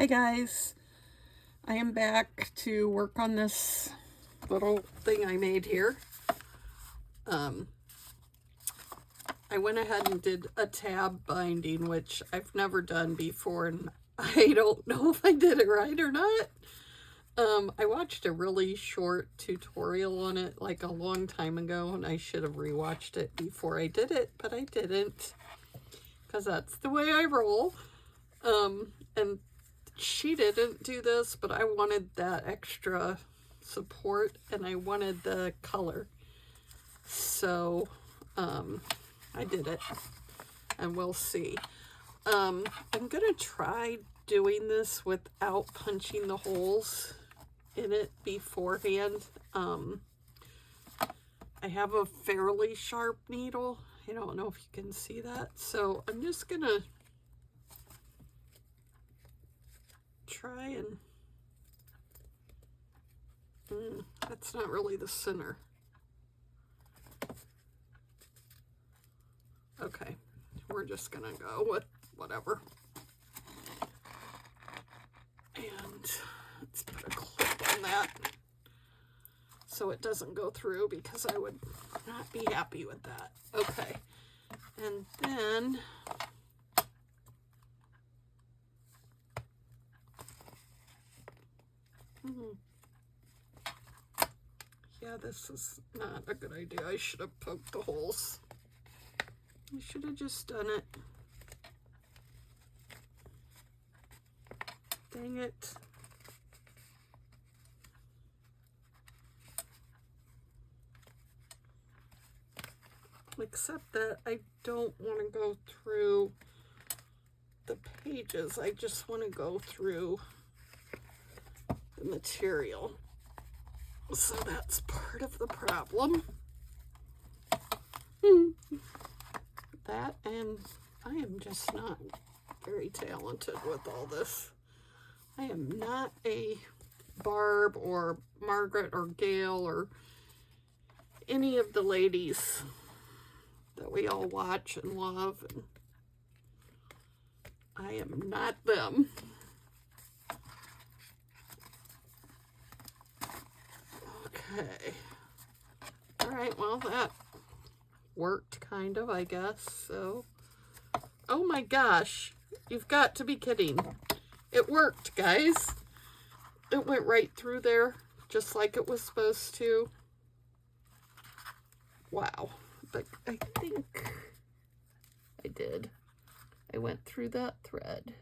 Hi guys, I am back to work on this little thing I made here. I went ahead and did a tab binding, which I've never done before, and I don't know if I did it right or not. I watched a really short tutorial on it like a long time ago, and I should have rewatched it before I did it, but I didn't, because that's the way I roll. And she didn't do this, but I wanted that extra support, and I wanted the color. So, I did it, and we'll see. I'm gonna try doing this without punching the holes in it beforehand. I have a fairly sharp needle. I don't know if you can see that. So I'm just gonna try and, that's not really the center. Okay, we're just gonna go with whatever. And let's put a clip on that so it doesn't go through, because I would not be happy with that. Okay, and then yeah, this is not a good idea. I should have poked the holes. I should have just done it. Dang it. Except that I don't want to go through the pages. I just want to go through the material. So that's part of the problem. That, and I am just not very talented with all this. I am not a Barb or Margaret or Gail or any of the ladies that we all watch and love, and I am not them. Okay. All right, well, that worked kind of, I guess. So, oh my gosh, you've got to be kidding. It worked, guys. It went right through there, just like it was supposed to. Wow. But I think I did. I went through that thread.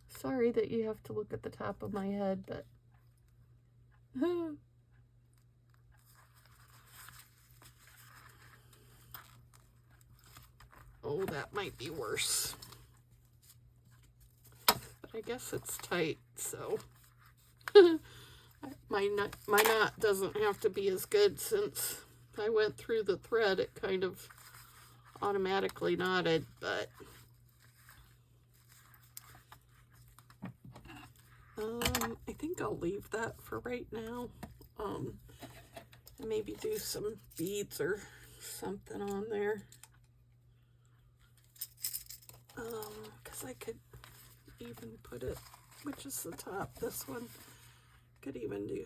Sorry that you have to look at the top of my head, but oh, that might be worse. But I guess it's tight, so my knot doesn't have to be as good. Since I went through the thread, it kind of automatically knotted, but I think I'll leave that for right now. And maybe do some beads or something on there. Because I could even put it, which is the top, this one, could even do,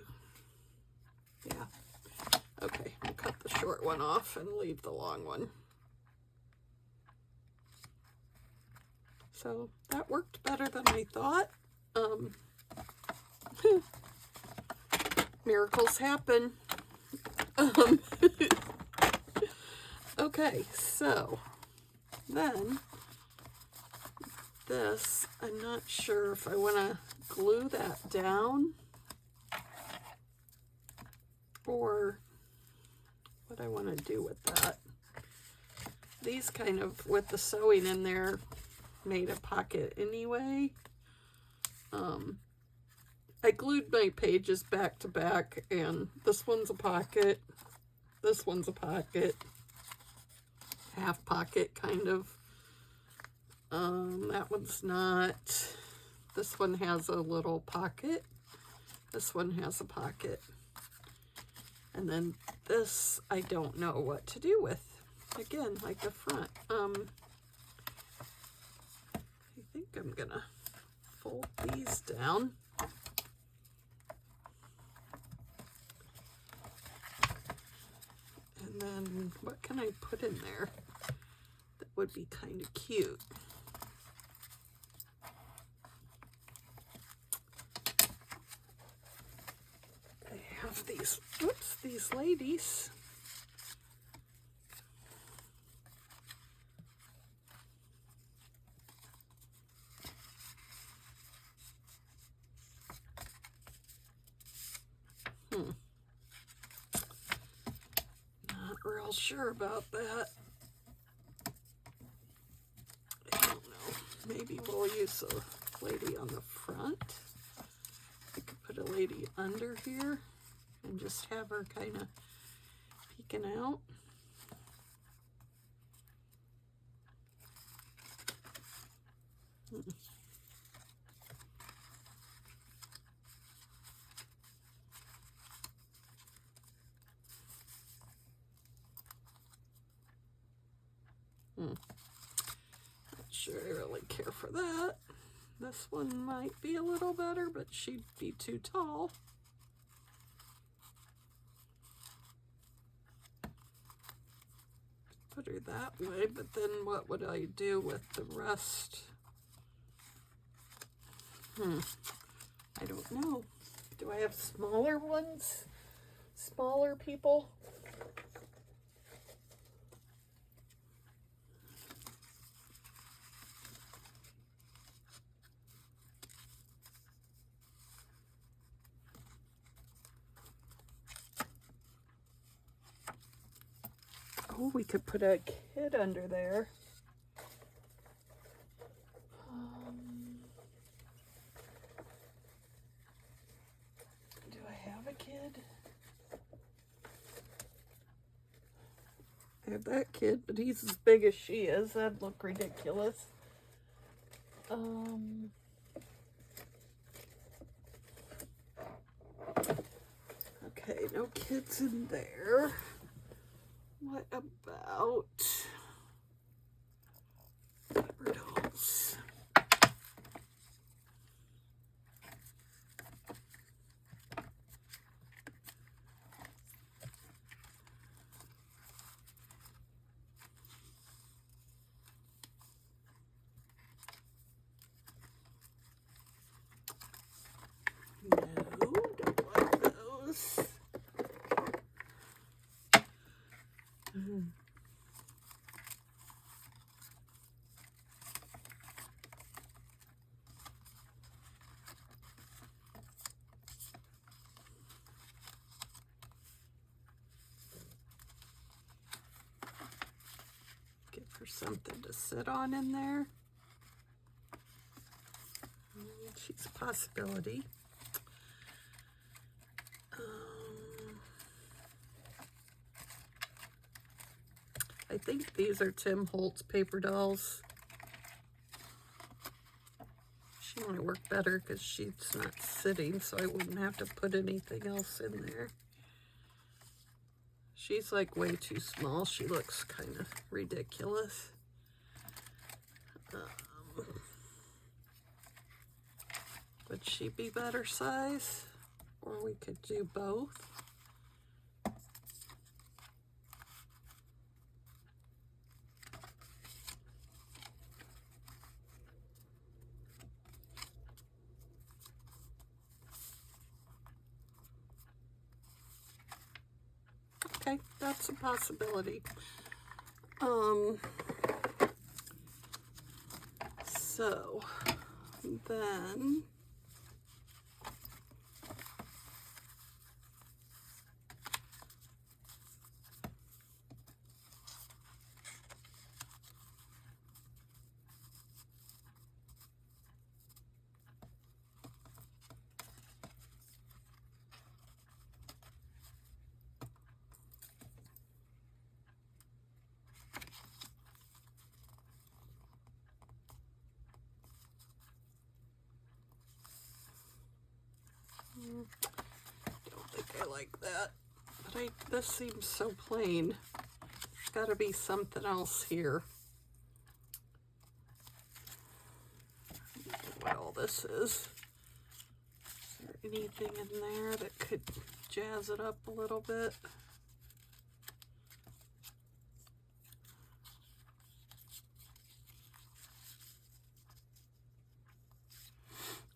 yeah. Okay, I'll cut the short one off and leave the long one. So that worked better than I thought. Miracles happen. Okay, so then this, I'm not sure if I want to glue that down or what I want to do with that. These kind of, with the sewing in there, made a pocket anyway. I glued my pages back to back, and this one's a pocket, this one's a pocket, half pocket kind of. That one's not. This one has a little pocket, this one has a pocket, and then this I don't know what to do with. Again, like the front. I think I'm gonna down. And then what can I put in there that would be kind of cute? I have these, whoops, these ladies. Not real sure about that. I don't know. Maybe we'll use a lady on the front. I could put a lady under here and just have her kind of peeking out. Not sure I really care for that. This one might be a little better, but she'd be too tall. Put her that way, but then what would I do with the rest? I don't know. Do I have smaller ones? Smaller people? Oh, we could put a kid under there. Do I have a kid? I have that kid, but he's as big as she is. That'd look ridiculous. Okay, no kids in there. What about paper dolls? No, don't like those. Give her something to sit on in there. She's a possibility. I think these are Tim Holtz paper dolls. She might work better because she's not sitting, so I wouldn't have to put anything else in there. She's like way too small. She looks kind of ridiculous. Would she be better size? Or we could do both. Okay, that's a possibility. So then don't think I like that, but this seems so plain. There's got to be something else here. What all this is. anything in there that could jazz it up a little bit?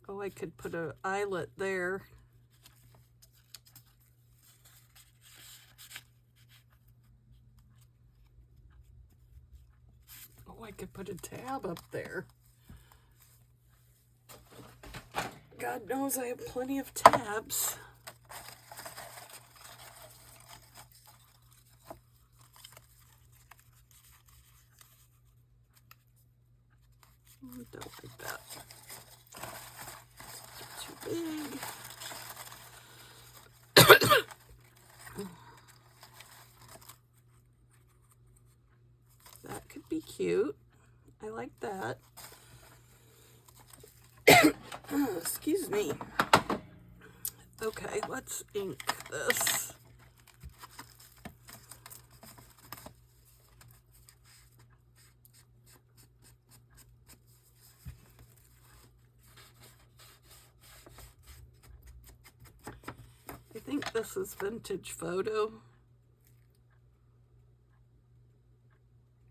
Oh, I could put an eyelet there. Oh, I could put a tab up there. God knows I have plenty of tabs. Don't like that. Too big. That could be cute. I like that. Excuse me. Okay, let's ink this. I think this is Vintage Photo.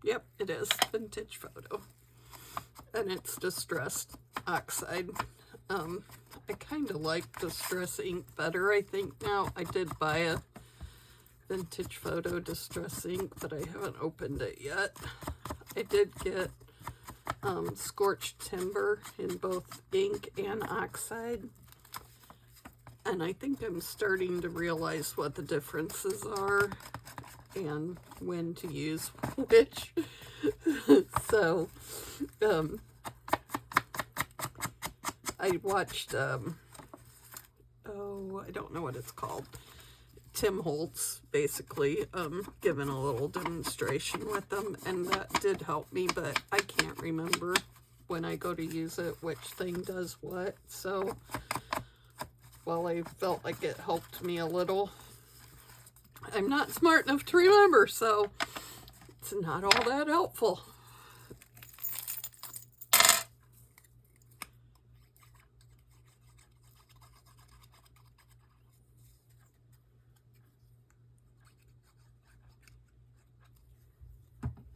Yep, it is Vintage Photo. And it's Distressed Oxide. I kind of like Distress ink better, I think, now. I did buy a Vintage Photo Distress ink, but I haven't opened it yet. I did get Scorched Timber in both ink and oxide. And I think I'm starting to realize what the differences are and when to use which. So, I watched, oh, I don't know what it's called. Tim Holtz, basically, giving a little demonstration with them, and that did help me, but I can't remember when I go to use it which thing does what. So, well, I felt like it helped me a little. I'm not smart enough to remember, so it's not all that helpful.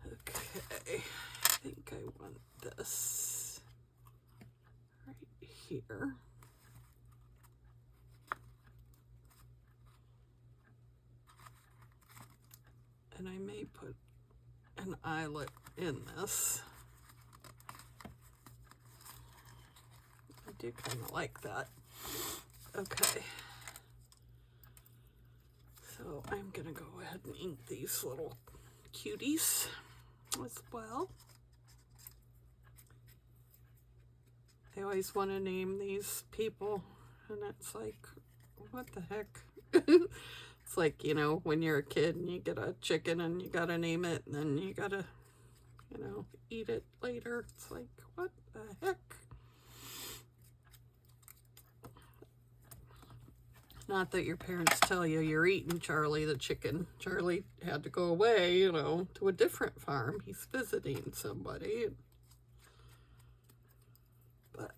Okay, I think I want this right here. And I may put an eyelet in this. I do kind of like that. Okay. So I'm going to go ahead and ink these little cuties as well. I always want to name these people, and it's like, what the heck? It's like, you know, when you're a kid and you get a chicken and you gotta name it, and then you gotta, you know, eat it later. It's like, what the heck? Not that your parents tell you you're eating Charlie the chicken. Charlie had to go away, you know, to a different farm. He's visiting somebody. But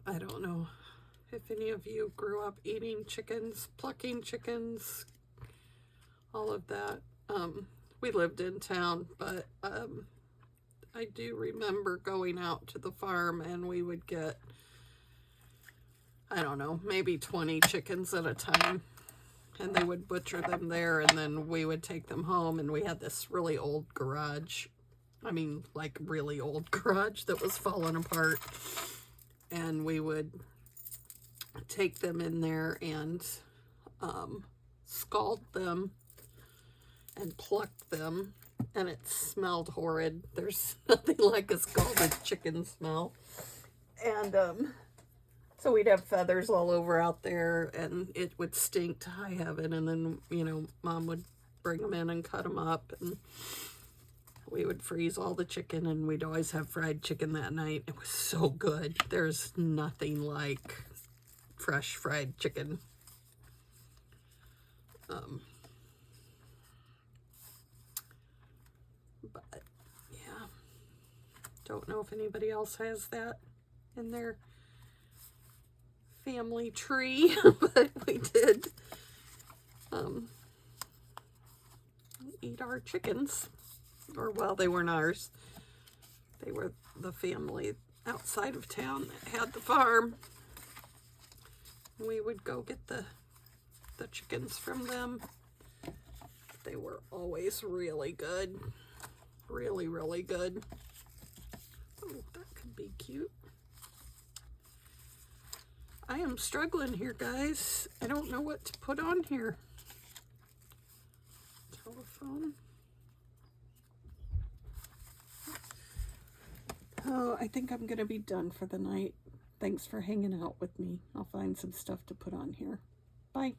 I don't know if any of you grew up eating chickens, plucking chickens, all of that. We lived in town, but I do remember going out to the farm and we would get, I don't know, maybe 20 chickens at a time. And they would butcher them there, and then we would take them home, and we had this really old garage. I mean, like really old garage that was falling apart. And we would take them in there and scald them and pluck them, and it smelled horrid. There's nothing like a scalded chicken smell. And so we'd have feathers all over out there, and it would stink to high heaven. And then, you know, Mom would bring them in and cut them up, and we would freeze all the chicken, and we'd always have fried chicken that night. It was so good. There's nothing like fresh fried chicken. But yeah, don't know if anybody else has that. in their family tree, but we did eat our chickens. Or, well, they weren't ours. They were the family outside of town that had the farm. We would go get the chickens from them. They were always really good. Really, really good. Oh, that could be cute. I am struggling here, guys. I don't know what to put on here. Telephone. Oh, I think I'm going to be done for the night. Thanks for hanging out with me. I'll find some stuff to put on here. Bye.